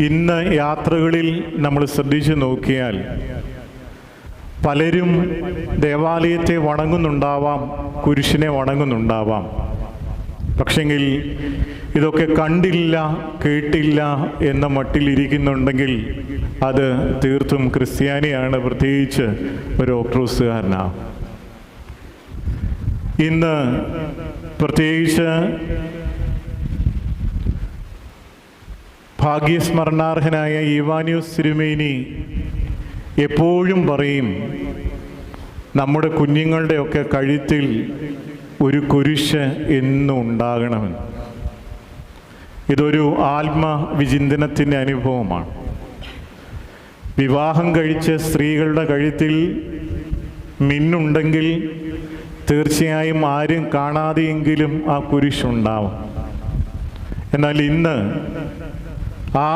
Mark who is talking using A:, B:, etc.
A: ഇന്ന് യാത്രകളിൽ നമ്മൾ ശ്രദ്ധിച്ചു നോക്കിയാൽ പലരും ദേവാലയത്തെ വണങ്ങുന്നുണ്ടാവാം, കുരിശിനെ വണങ്ങുന്നുണ്ടാവാം. പക്ഷെങ്കിൽ ഇതൊക്കെ കണ്ടില്ല കേട്ടില്ല എന്ന മട്ടിലിരിക്കുന്നുണ്ടെങ്കിൽ അത് തീർത്തും ക്രിസ്ത്യാനിയാണ്, പ്രത്യേകിച്ച് ഒരു ഓർത്തഡോക്സുകാരനാണ്. ഇന്ന് പ്രത്യേകിച്ച് ഭാഗ്യസ്മരണാർഹനായ ഈവാനിയോസ് തിരുമേനി എപ്പോഴും പറയും, നമ്മുടെ കുഞ്ഞുങ്ങളുടെയൊക്കെ കഴുത്തിൽ ഒരു കുരിശ് എന്നും ഉണ്ടാകണമെന്ന്. ഇതൊരു ആത്മവിചിന്തനത്തിൻ്റെ അനുഭവമാണ്. വിവാഹം കഴിച്ച സ്ത്രീകളുടെ കഴുത്തിൽ മിന്നുണ്ടെങ്കിൽ തീർച്ചയായും ആരും കാണാതെയെങ്കിലും ആ കുരിശുണ്ടാവും. എന്നാൽ ഇന്ന് ആ